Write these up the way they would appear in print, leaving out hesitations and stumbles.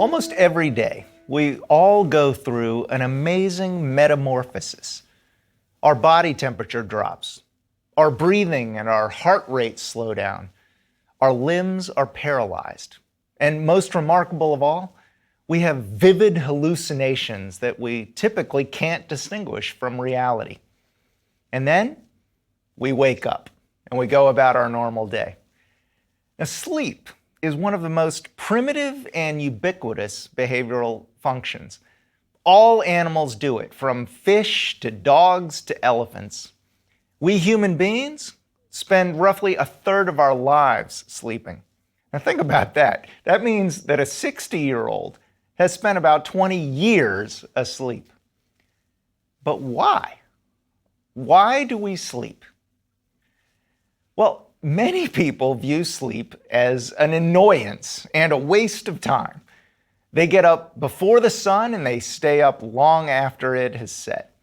Almost every day, we all go through an amazing metamorphosis. Our body temperature drops, our breathing and our heart rate slow down, our limbs are paralyzed, and most remarkable of all, we have vivid hallucinations that we typically can't distinguish from reality. And then we wake up and we go about our normal day. Now, sleep is one of the most primitive and ubiquitous behavioral functions. All animals do it, from fish to dogs to elephants. We human beings spend roughly a third of our lives sleeping. Now think about that. That means that a 60-year-old has spent about 20 years asleep. But why? Why do we sleep? Well, many people view sleep as an annoyance and a waste of time. They get up before the sun and they stay up long after it has set.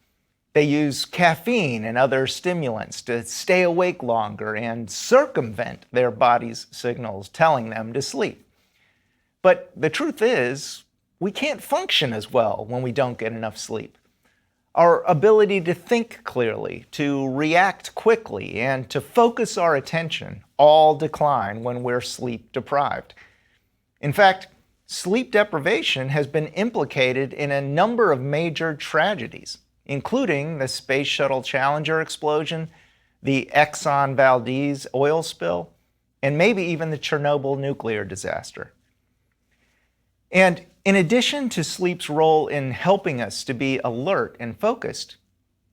They use caffeine and other stimulants to stay awake longer and circumvent their body's signals telling them to sleep. But the truth is, we can't function as well when we don't get enough sleep. Our ability to think clearly, to react quickly, and to focus our attention all decline when we're sleep deprived. In fact, sleep deprivation has been implicated in a number of major tragedies, including the Space Shuttle Challenger explosion, the Exxon Valdez oil spill, and maybe even the Chernobyl nuclear disaster. And in addition to sleep's role in helping us to be alert and focused,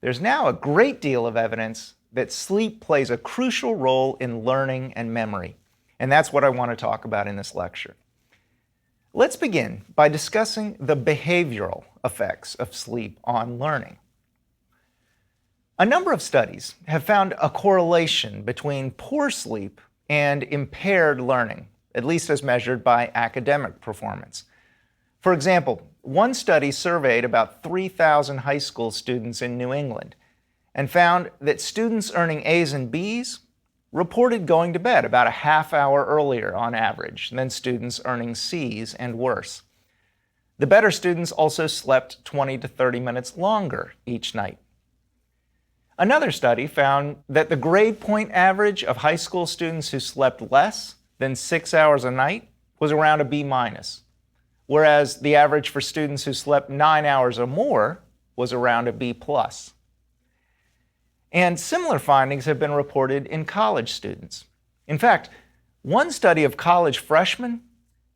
there's now a great deal of evidence that sleep plays a crucial role in learning and memory. And that's what I want to talk about in this lecture. Let's begin by discussing the behavioral effects of sleep on learning. A number of studies have found a correlation between poor sleep and impaired learning, at least as measured by academic performance. For example, one study surveyed about 3,000 high school students in New England and found that students earning A's and B's reported going to bed about a half hour earlier on average than students earning C's and worse. The better students also slept 20 to 30 minutes longer each night. Another study found that the grade point average of high school students who slept less than 6 hours a night was around a B-, whereas the average for students who slept 9 hours or more was around a B+. And similar findings have been reported in college students. In fact, one study of college freshmen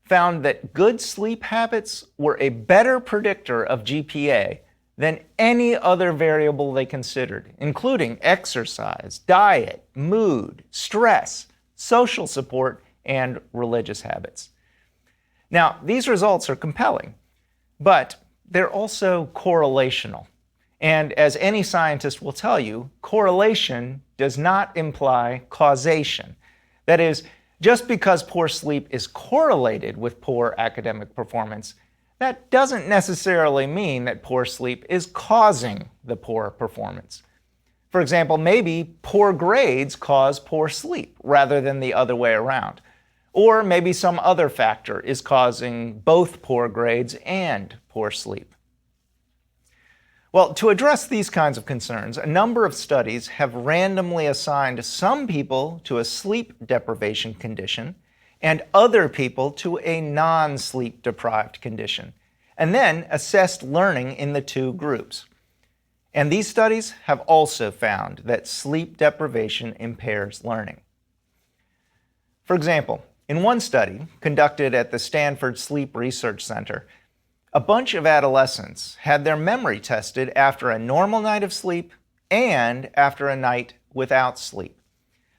found that good sleep habits were a better predictor of GPA than any other variable they considered, including exercise, diet, mood, stress, social support, and religious habits. Now, these results are compelling, but they're also correlational. And as any scientist will tell you, correlation does not imply causation. That is, just because poor sleep is correlated with poor academic performance, that doesn't necessarily mean that poor sleep is causing the poor performance. For example, maybe poor grades cause poor sleep rather than the other way around. Or maybe some other factor is causing both poor grades and poor sleep. Well, to address these kinds of concerns, a number of studies have randomly assigned some people to a sleep deprivation condition and other people to a non-sleep deprived condition, and then assessed learning in the two groups. And these studies have also found that sleep deprivation impairs learning. For example, in one study conducted at the Stanford Sleep Research Center, a bunch of adolescents had their memory tested after a normal night of sleep and after a night without sleep.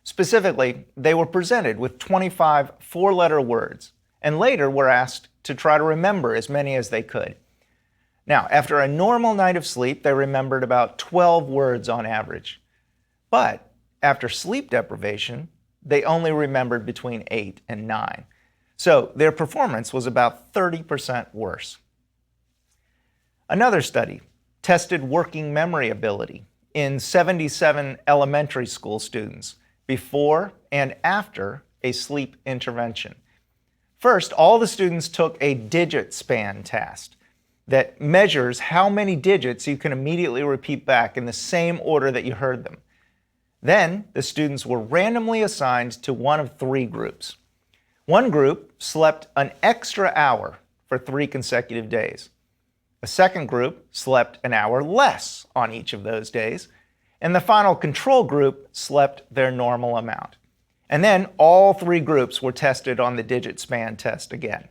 Specifically, they were presented with 25 four-letter words and later were asked to try to remember as many as they could. Now, after a normal night of sleep, they remembered about 12 words on average. But after sleep deprivation, they only remembered between 8 and 9. So their performance was about 30% worse. Another study tested working memory ability in 77 elementary school students before and after a sleep intervention. First, all the students took a digit span test that measures how many digits you can immediately repeat back in the same order that you heard them. Then, the students were randomly assigned to one of three groups. One group slept an extra hour for 3 consecutive days. A second group slept an hour less on each of those days, and the final control group slept their normal amount. And then all three groups were tested on the digit span test again.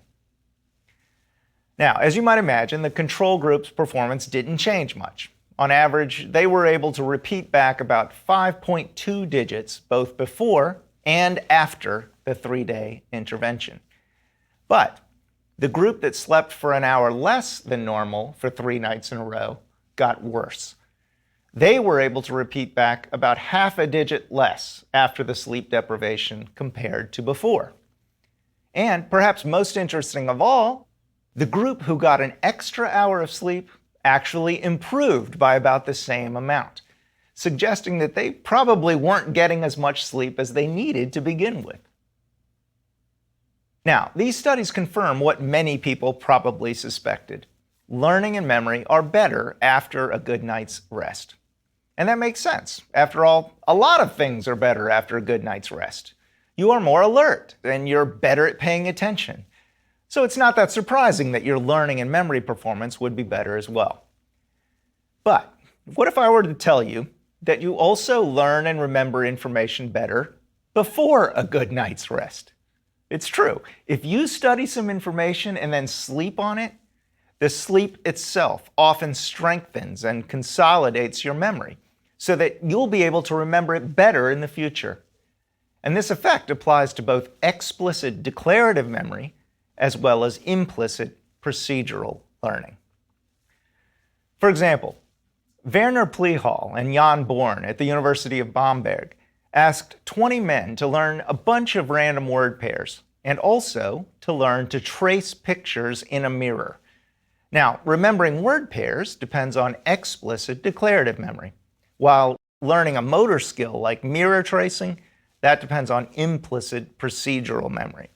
Now, as you might imagine, the control group's performance didn't change much. On average, they were able to repeat back about 5.2 digits both before and after the 3-day intervention. But the group that slept for an hour less than normal for 3 nights in a row got worse. They were able to repeat back about half a digit less after the sleep deprivation compared to before. And perhaps most interesting of all, the group who got an extra hour of sleep actually improved by about the same amount, suggesting that they probably weren't getting as much sleep as they needed to begin with. Now, these studies confirm what many people probably suspected. Learning and memory are better after a good night's rest. And that makes sense. After all, a lot of things are better after a good night's rest. You are more alert and you're better at paying attention. So it's not that surprising that your learning and memory performance would be better as well. But what if I were to tell you that you also learn and remember information better before a good night's rest? It's true. If you study some information and then sleep on it, the sleep itself often strengthens and consolidates your memory so that you'll be able to remember it better in the future. And this effect applies to both explicit declarative memory as well as implicit procedural learning. For example, Werner Plehal and Jan Born at the University of Bamberg asked 20 men to learn a bunch of random word pairs and also to learn to trace pictures in a mirror. Now, remembering word pairs depends on explicit declarative memory, while learning a motor skill like mirror tracing, that depends on implicit procedural memory.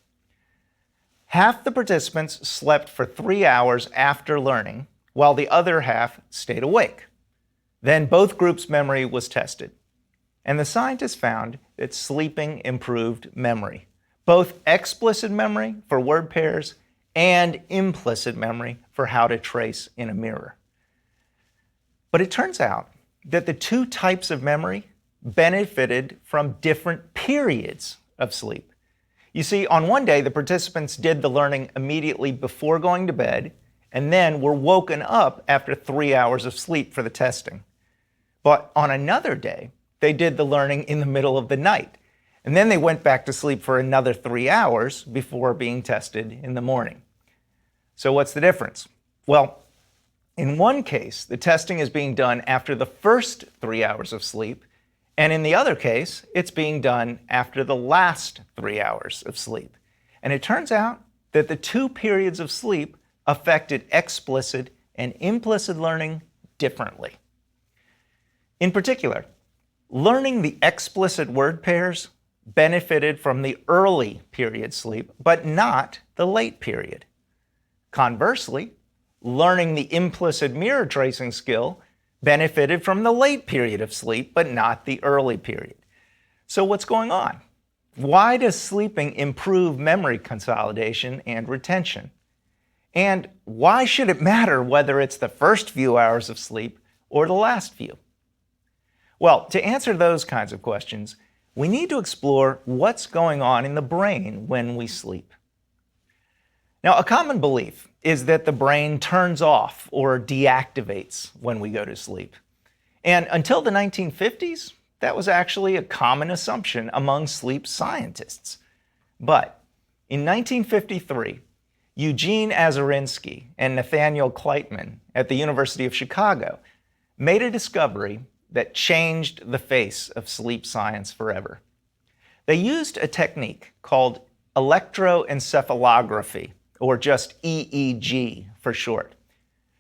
Half the participants slept for 3 hours after learning, while the other half stayed awake. Then both groups' memory was tested, and the scientists found that sleeping improved memory, both explicit memory for word pairs and implicit memory for how to trace in a mirror. But it turns out that the two types of memory benefited from different periods of sleep. You see, on one day, the participants did the learning immediately before going to bed and then were woken up after 3 hours of sleep for the testing. But on another day, they did the learning in the middle of the night, and then they went back to sleep for another 3 hours before being tested in the morning. So what's the difference? Well, in one case, the testing is being done after the first 3 hours of sleep, and in the other case, it's being done after the last 3 hours of sleep. And it turns out that the two periods of sleep affected explicit and implicit learning differently. In particular, learning the explicit word pairs benefited from the early period sleep, but not the late period. Conversely, learning the implicit mirror tracing skill benefited from the late period of sleep, but not the early period. So what's going on? Why does sleeping improve memory consolidation and retention? And why should it matter whether it's the first few hours of sleep or the last few? Well, to answer those kinds of questions, we need to explore what's going on in the brain when we sleep. Now, a common belief is that the brain turns off or deactivates when we go to sleep. And until the 1950s, that was actually a common assumption among sleep scientists. But in 1953, Eugene Azarinsky and Nathaniel Kleitman at the University of Chicago made a discovery that changed the face of sleep science forever. They used a technique called electroencephalography, or just EEG for short,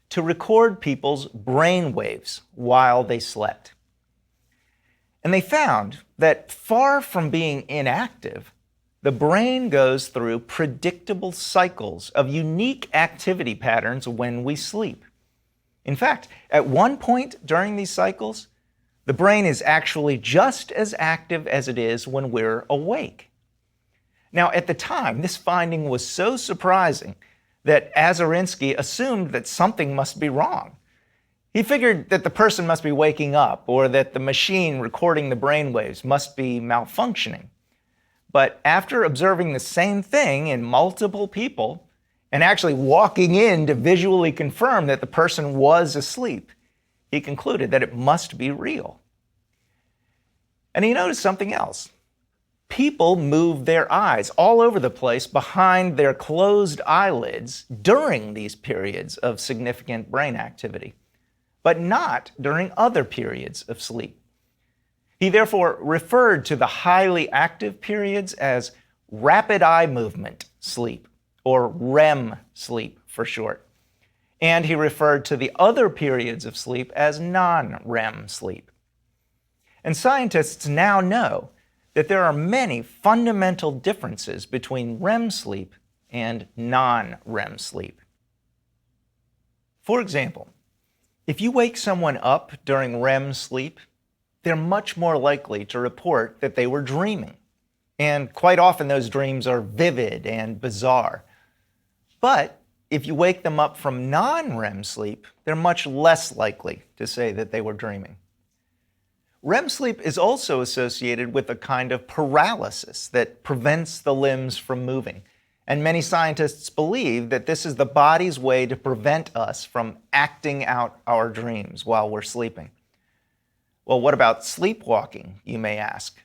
to record people's brain waves while they slept. And they found that far from being inactive, the brain goes through predictable cycles of unique activity patterns when we sleep. In fact, at one point during these cycles, the brain is actually just as active as it is when we're awake. Now, at the time, this finding was so surprising that Azarinsky assumed that something must be wrong. He figured that the person must be waking up or that the machine recording the brainwaves must be malfunctioning. But after observing the same thing in multiple people and actually walking in to visually confirm that the person was asleep, he concluded that it must be real. And he noticed something else. People move their eyes all over the place behind their closed eyelids during these periods of significant brain activity, but not during other periods of sleep. He therefore referred to the highly active periods as rapid eye movement sleep, or REM sleep for short. And he referred to the other periods of sleep as non-REM sleep. And scientists now know that there are many fundamental differences between REM sleep and non-REM sleep. For example, if you wake someone up during REM sleep, they're much more likely to report that they were dreaming. And quite often those dreams are vivid and bizarre. But if you wake them up from non-REM sleep, they're much less likely to say that they were dreaming. REM sleep is also associated with a kind of paralysis that prevents the limbs from moving. And many scientists believe that this is the body's way to prevent us from acting out our dreams while we're sleeping. Well, what about sleepwalking, you may ask?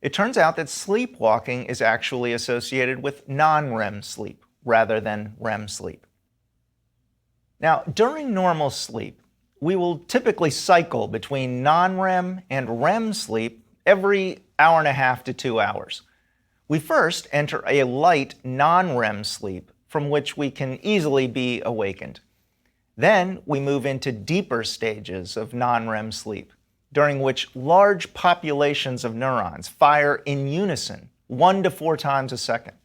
It turns out that sleepwalking is actually associated with non-REM sleep rather than REM sleep. Now, during normal sleep, we will typically cycle between non-REM and REM sleep every hour and a half to 2 hours. We first enter a light non-REM sleep from which we can easily be awakened. Then we move into deeper stages of non-REM sleep, during which large populations of neurons fire in unison 1 to 4 times a second.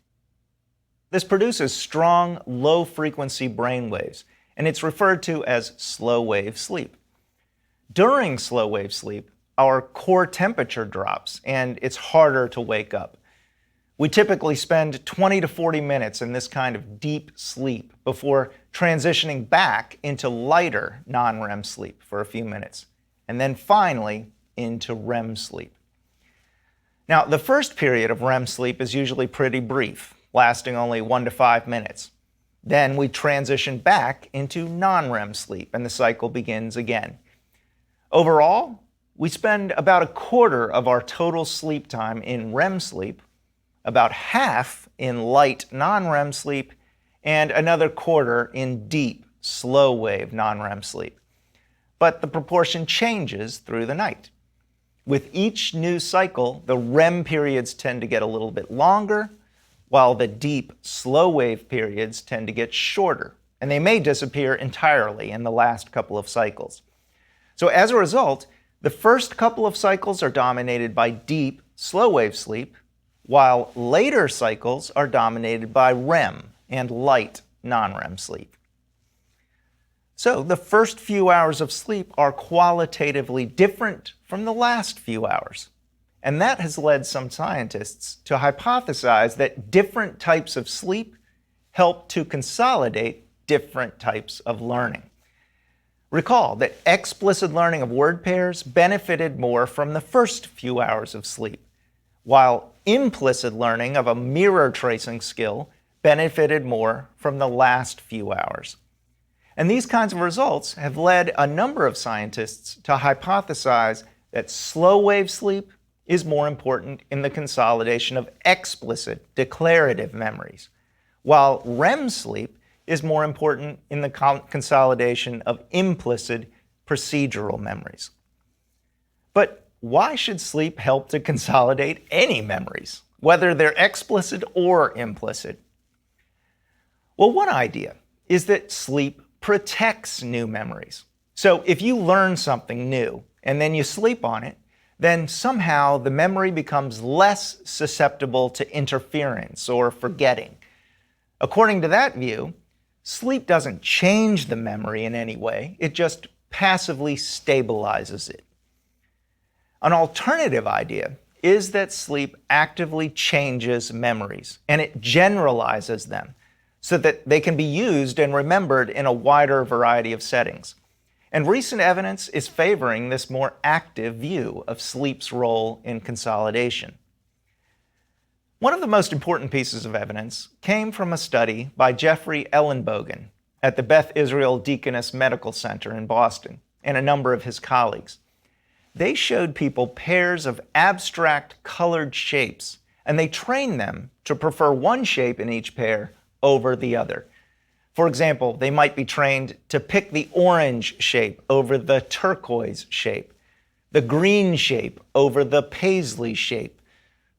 This produces strong, low-frequency brainwaves, and it's referred to as slow-wave sleep. During slow-wave sleep, our core temperature drops, and it's harder to wake up. We typically spend 20 to 40 minutes in this kind of deep sleep before transitioning back into lighter non-REM sleep for a few minutes, and then finally into REM sleep. Now, the first period of REM sleep is usually pretty brief, lasting only 1 to 5 minutes. Then we transition back into non-REM sleep, and the cycle begins again. Overall, we spend about a quarter of our total sleep time in REM sleep, about half in light non-REM sleep, and another quarter in deep, slow-wave non-REM sleep. But the proportion changes through the night. With each new cycle, the REM periods tend to get a little bit longer, while the deep, slow-wave periods tend to get shorter, and they may disappear entirely in the last couple of cycles. So as a result, the first couple of cycles are dominated by deep, slow-wave sleep, while later cycles are dominated by REM and light, non-REM sleep. So the first few hours of sleep are qualitatively different from the last few hours. And that has led some scientists to hypothesize that different types of sleep help to consolidate different types of learning. Recall that explicit learning of word pairs benefited more from the first few hours of sleep, while implicit learning of a mirror tracing skill benefited more from the last few hours. And these kinds of results have led a number of scientists to hypothesize that slow-wave sleep is more important in the consolidation of explicit, declarative memories, while REM sleep is more important in the consolidation of implicit, procedural memories. But why should sleep help to consolidate any memories, whether they're explicit or implicit? Well, one idea is that sleep protects new memories. So if you learn something new and then you sleep on it, then somehow the memory becomes less susceptible to interference or forgetting. According to that view, sleep doesn't change the memory in any way, it just passively stabilizes it. An alternative idea is that sleep actively changes memories, and it generalizes them so that they can be used and remembered in a wider variety of settings. And recent evidence is favoring this more active view of sleep's role in consolidation. One of the most important pieces of evidence came from a study by Jeffrey Ellenbogen at the Beth Israel Deaconess Medical Center in Boston and a number of his colleagues. They showed people pairs of abstract colored shapes, and they trained them to prefer one shape in each pair over the other. For example, they might be trained to pick the orange shape over the turquoise shape, the green shape over the paisley shape,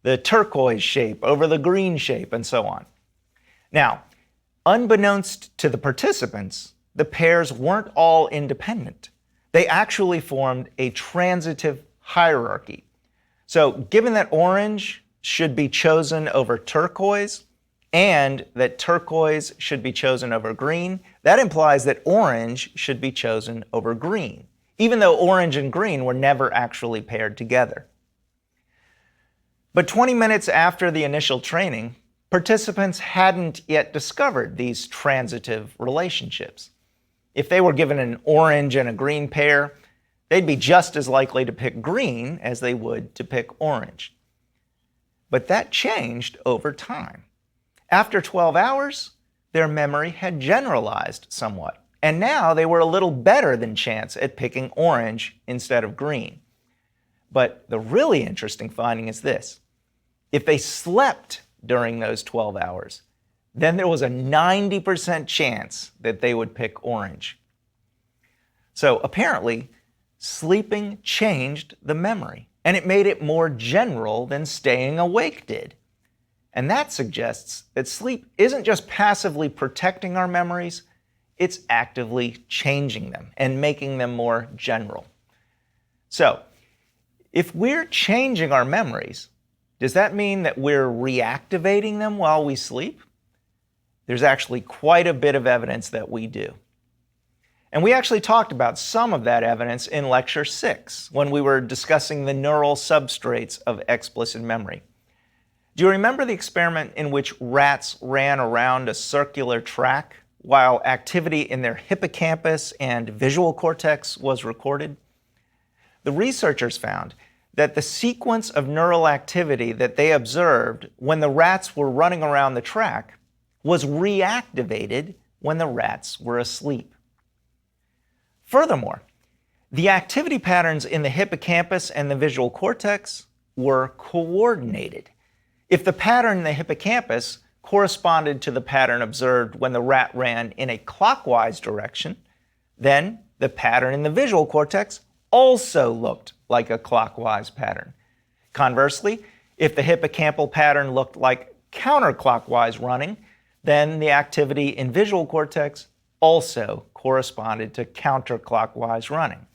the turquoise shape over the green shape, and so on. Now, unbeknownst to the participants, the pairs weren't all independent. They actually formed a transitive hierarchy. So, given that orange should be chosen over turquoise, and that turquoise should be chosen over green, that implies that orange should be chosen over green, even though orange and green were never actually paired together. But 20 minutes after the initial training, participants hadn't yet discovered these transitive relationships. If they were given an orange and a green pair, they'd be just as likely to pick green as they would to pick orange. But that changed over time. After 12 hours, their memory had generalized somewhat, and now they were a little better than chance at picking orange instead of green. But the really interesting finding is this. If they slept during those 12 hours, then there was a 90% chance that they would pick orange. So apparently, sleeping changed the memory, and it made it more general than staying awake did. And that suggests that sleep isn't just passively protecting our memories, it's actively changing them and making them more general. So, if we're changing our memories, does that mean that we're reactivating them while we sleep? There's actually quite a bit of evidence that we do. And we actually talked about some of that evidence in Lecture 6 when we were discussing the neural substrates of explicit memory. Do you remember the experiment in which rats ran around a circular track while activity in their hippocampus and visual cortex was recorded? The researchers found that the sequence of neural activity that they observed when the rats were running around the track was reactivated when the rats were asleep. Furthermore, the activity patterns in the hippocampus and the visual cortex were coordinated. If the pattern in the hippocampus corresponded to the pattern observed when the rat ran in a clockwise direction, then the pattern in the visual cortex also looked like a clockwise pattern. Conversely, if the hippocampal pattern looked like counterclockwise running, then the activity in visual cortex also corresponded to counterclockwise running.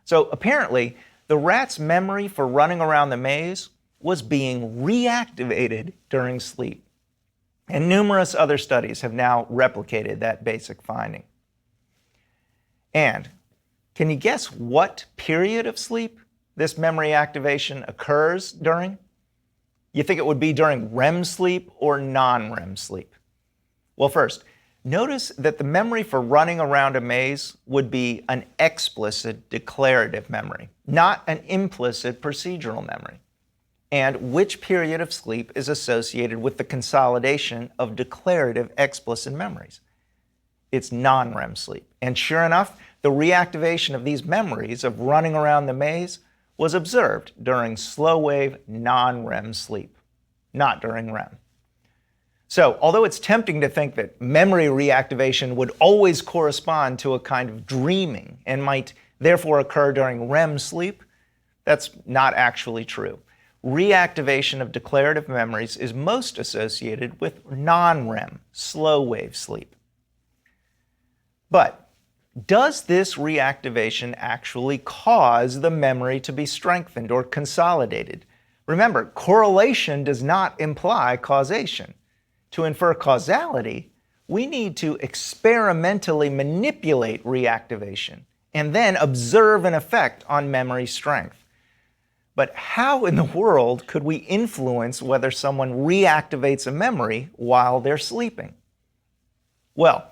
So apparently, the rat's memory for running around the maze was being reactivated during sleep. And numerous other studies have now replicated that basic finding. And can you guess what period of sleep this memory activation occurs during? You think it would be during REM sleep or non-REM sleep? Well, first, notice that the memory for running around a maze would be an explicit declarative memory, not an implicit procedural memory. And which period of sleep is associated with the consolidation of declarative explicit memories? It's non-REM sleep. And sure enough, the reactivation of these memories of running around the maze was observed during slow-wave non-REM sleep, not during REM. So, although it's tempting to think that memory reactivation would always correspond to a kind of dreaming and might therefore occur during REM sleep, that's not actually true. Reactivation of declarative memories is most associated with non-REM, slow-wave sleep. But Does this reactivation actually cause the memory to be strengthened or consolidated? Remember, correlation does not imply causation. To infer causality, we need to experimentally manipulate reactivation and then observe an effect on memory strength. But how in the world could we influence whether someone reactivates a memory while they're sleeping? Well,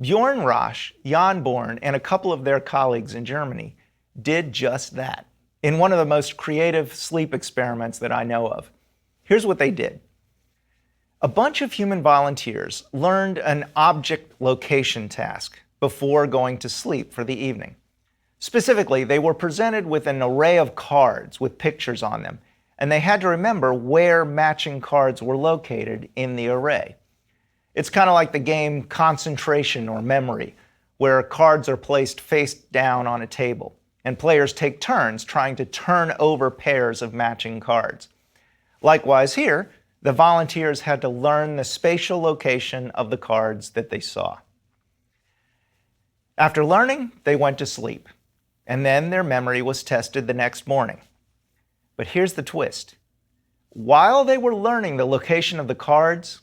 Bjorn Rasch, Jan Born, and a couple of their colleagues in Germany did just that in one of the most creative sleep experiments that I know of. Here's what they did. A bunch of human volunteers learned an object location task before going to sleep for the evening. Specifically, they were presented with an array of cards with pictures on them, and they had to remember where matching cards were located in the array. It's kind of like the game Concentration or Memory, where cards are placed face down on a table, and players take turns trying to turn over pairs of matching cards. Likewise here, the volunteers had to learn the spatial location of the cards that they saw. After learning, they went to sleep, and then their memory was tested the next morning. But here's the twist. While they were learning the location of the cards,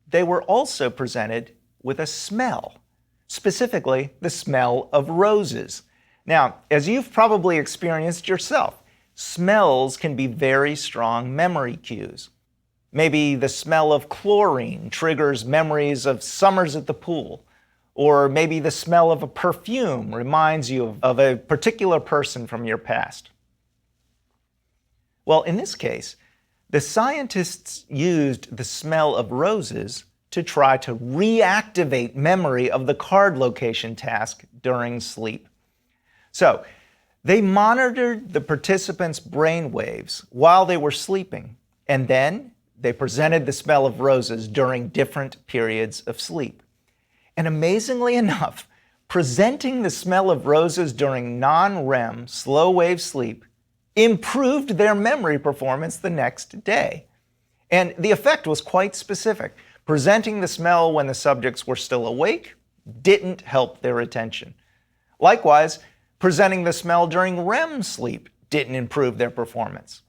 they were also presented with a smell, specifically the smell of roses. Now, as you've probably experienced yourself, smells can be very strong memory cues. Maybe the smell of chlorine triggers memories of summers at the pool, or maybe the smell of a perfume reminds you of a particular person from your past. Well, in this case, the scientists used the smell of roses to try to reactivate memory of the card location task during sleep. So, they monitored the participants' brain waves while they were sleeping, and then they presented the smell of roses during different periods of sleep. And amazingly enough, presenting the smell of roses during non-REM slow-wave sleep improved their memory performance the next day. And the effect was quite specific. Presenting the smell when the subjects were still awake didn't help their attention. Likewise, presenting the smell during REM sleep didn't improve their performance.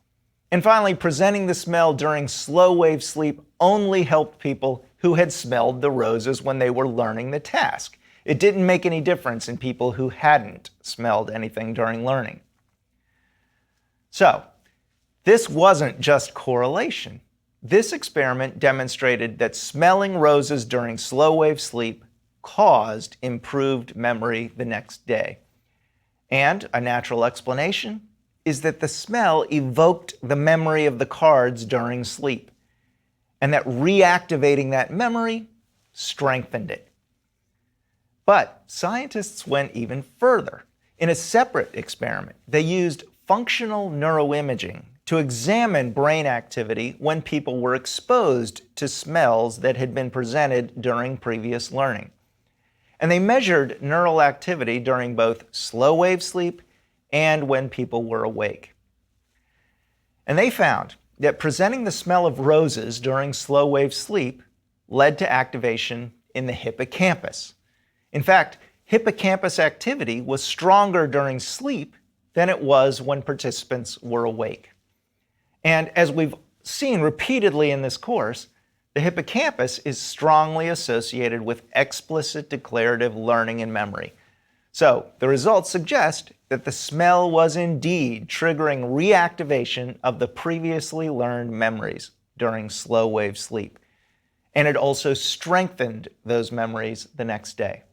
And finally, presenting the smell during slow-wave sleep only helped people who had smelled the roses when they were learning the task. It didn't make any difference in people who hadn't smelled anything during learning. So, this wasn't just correlation. This experiment demonstrated that smelling roses during slow-wave sleep caused improved memory the next day. And a natural explanation is that the smell evoked the memory of the cards during sleep, and that reactivating that memory strengthened it. But scientists went even further. In a separate experiment, they used functional neuroimaging to examine brain activity when people were exposed to smells that had been presented during previous learning. And they measured neural activity during both slow-wave sleep and when people were awake. And they found that presenting the smell of roses during slow-wave sleep led to activation in the hippocampus. In fact, hippocampus activity was stronger during sleep than it was when participants were awake. And as we've seen repeatedly in this course, the hippocampus is strongly associated with explicit declarative learning and memory. So the results suggest that the smell was indeed triggering reactivation of the previously learned memories during slow-wave sleep. And it also strengthened those memories the next day.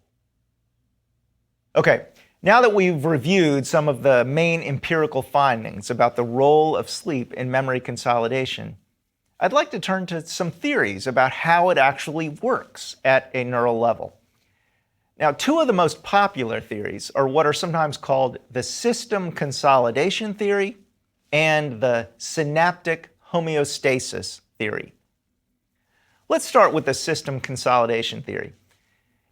Okay, now that we've reviewed some of the main empirical findings about the role of sleep in memory consolidation, I'd like to turn to some theories about how it actually works at a neural level. Now, two of the most popular theories are what are sometimes called the system consolidation theory and the synaptic homeostasis theory. Let's start with the system consolidation theory.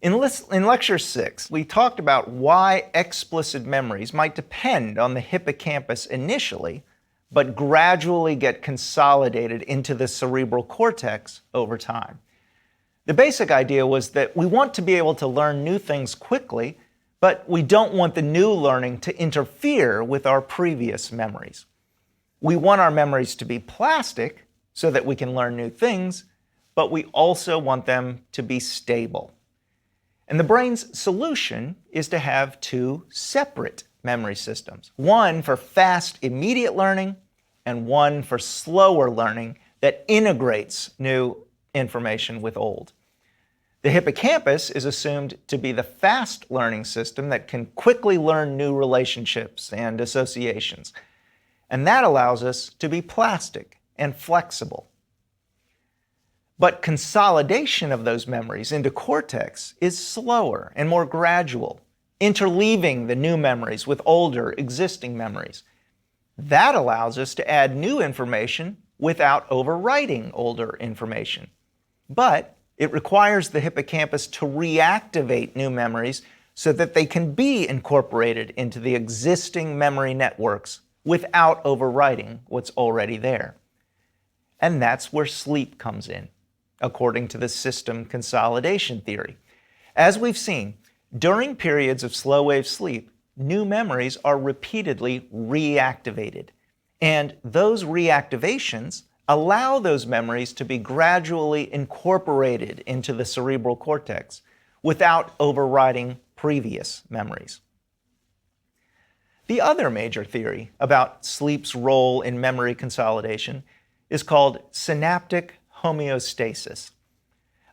In Lecture 6, we talked about why explicit memories might depend on the hippocampus initially, but gradually get consolidated into the cerebral cortex over time. The basic idea was that we want to be able to learn new things quickly, But we don't want the new learning to interfere with our previous memories. We want our memories to be plastic so that we can learn new things, but we also want them to be stable. And the brain's solution is to have two separate memory systems, one for fast, immediate learning and one for slower learning that integrates new information with old. The hippocampus is assumed to be the fast learning system that can quickly learn new relationships and associations. And that allows us to be plastic and flexible. But consolidation of those memories into cortex is slower and more gradual, interleaving the new memories with older existing memories. That allows us to add new information without overwriting older information. But it requires the hippocampus to reactivate new memories so that they can be incorporated into the existing memory networks without overwriting what's already there. And that's where sleep comes in, according to the system consolidation theory. As we've seen, during periods of slow-wave sleep, new memories are repeatedly reactivated. And those reactivations allow those memories to be gradually incorporated into the cerebral cortex without overriding previous memories. The other major theory about sleep's role in memory consolidation is called synaptic homeostasis.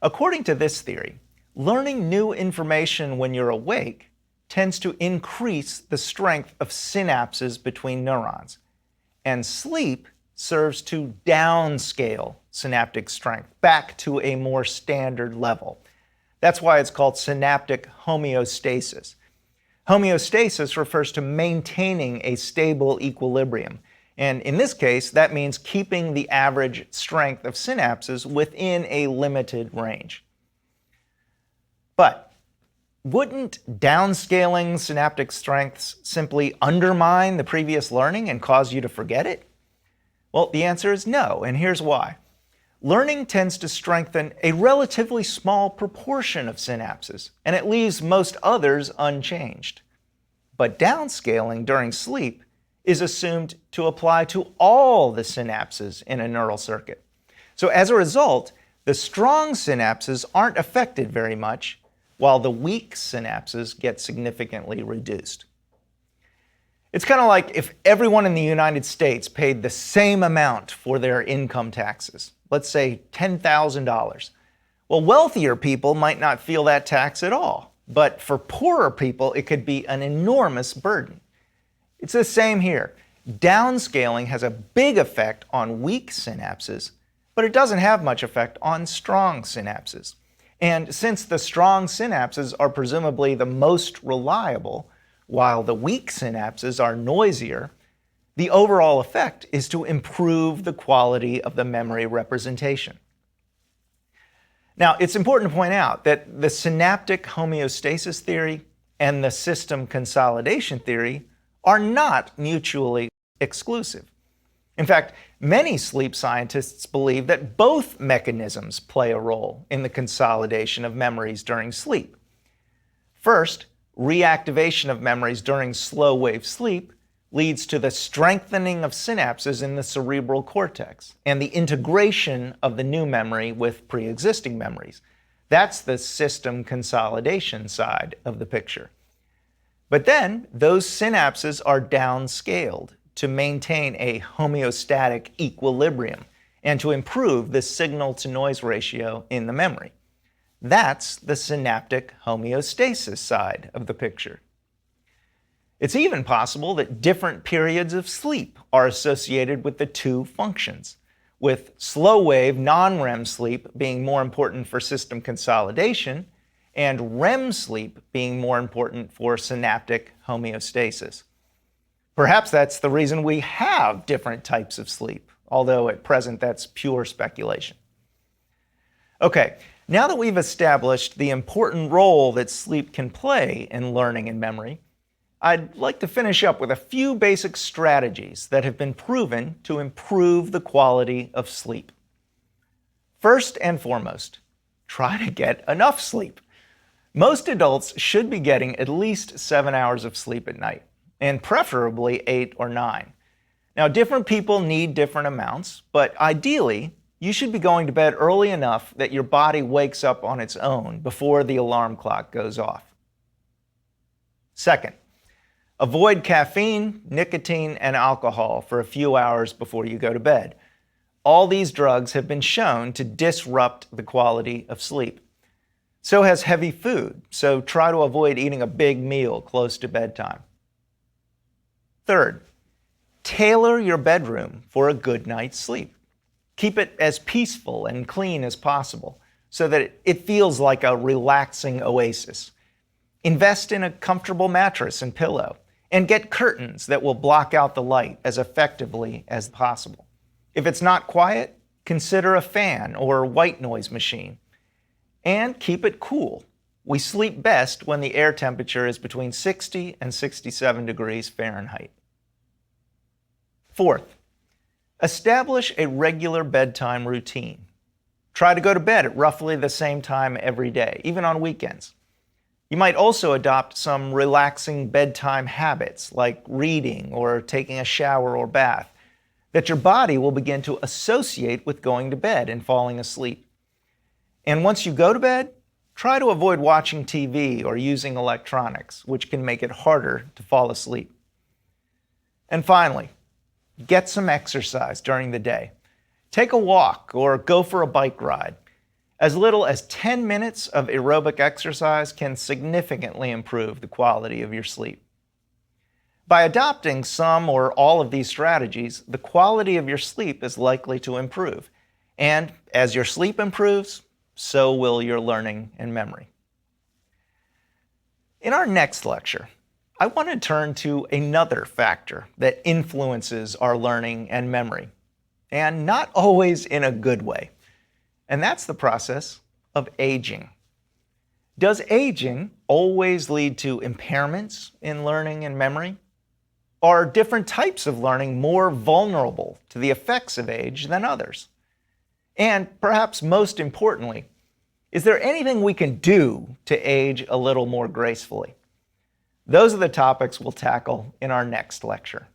According to this theory, learning new information when you're awake tends to increase the strength of synapses between neurons, and sleep serves to downscale synaptic strength back to a more standard level. That's why it's called synaptic homeostasis. Homeostasis refers to maintaining a stable equilibrium. And in this case, that means keeping the average strength of synapses within a limited range. But wouldn't downscaling synaptic strengths simply undermine the previous learning and cause you to forget it? Well, the answer is no, and here's why. Learning tends to strengthen a relatively small proportion of synapses, and it leaves most others unchanged. But downscaling during sleep is assumed to apply to all the synapses in a neural circuit. So as a result, the strong synapses aren't affected very much, while the weak synapses get significantly reduced. It's kind of like if everyone in the United States paid the same amount for their income taxes, let's say $10,000. Well, wealthier people might not feel that tax at all, but for poorer people, it could be an enormous burden. It's the same here. Downscaling has a big effect on weak synapses, but it doesn't have much effect on strong synapses. And since the strong synapses are presumably the most reliable, while the weak synapses are noisier, the overall effect is to improve the quality of the memory representation. Now, it's important to point out that the synaptic homeostasis theory and the system consolidation theory are not mutually exclusive. In fact, many sleep scientists believe that both mechanisms play a role in the consolidation of memories during sleep. First, reactivation of memories during slow-wave sleep leads to the strengthening of synapses in the cerebral cortex and the integration of the new memory with pre-existing memories. That's the system consolidation side of the picture. But then those synapses are downscaled to maintain a homeostatic equilibrium and to improve the signal-to-noise ratio in the memory. That's the synaptic homeostasis side of the picture. It's even possible that different periods of sleep are associated with the two functions, with slow-wave non-REM sleep being more important for system consolidation and REM sleep being more important for synaptic homeostasis. Perhaps that's the reason we have different types of sleep, although at present that's pure speculation. Okay, now that we've established the important role that sleep can play in learning and memory, I'd like to finish up with a few basic strategies that have been proven to improve the quality of sleep. First and foremost, try to get enough sleep. Most adults should be getting at least 7 hours of sleep at night, and preferably 8 or 9. Now, different people need different amounts, but ideally, you should be going to bed early enough that your body wakes up on its own before the alarm clock goes off. Second, avoid caffeine, nicotine, and alcohol for a few hours before you go to bed. All these drugs have been shown to disrupt the quality of sleep. So has heavy food, so try to avoid eating a big meal close to bedtime. Third, tailor your bedroom for a good night's sleep. Keep it as peaceful and clean as possible so that it feels like a relaxing oasis. Invest in a comfortable mattress and pillow, and get curtains that will block out the light as effectively as possible. If it's not quiet, consider a fan or a white noise machine. And keep it cool. We sleep best when the air temperature is between 60 and 67 degrees Fahrenheit. Fourth, establish a regular bedtime routine. Try to go to bed at roughly the same time every day, even on weekends. You might also adopt some relaxing bedtime habits like reading or taking a shower or bath that your body will begin to associate with going to bed and falling asleep. And once you go to bed, try to avoid watching TV or using electronics, which can make it harder to fall asleep. And finally, get some exercise during the day. Take a walk or go for a bike ride. As little as 10 minutes of aerobic exercise can significantly improve the quality of your sleep. By adopting some or all of these strategies, the quality of your sleep is likely to improve. And as your sleep improves, so will your learning and memory. In our next lecture, I want to turn to another factor that influences our learning and memory, and not always in a good way. And that's the process of aging. Does aging always lead to impairments in learning and memory? Are different types of learning more vulnerable to the effects of age than others? And perhaps most importantly, is there anything we can do to age a little more gracefully? Those are the topics we'll tackle in our next lecture.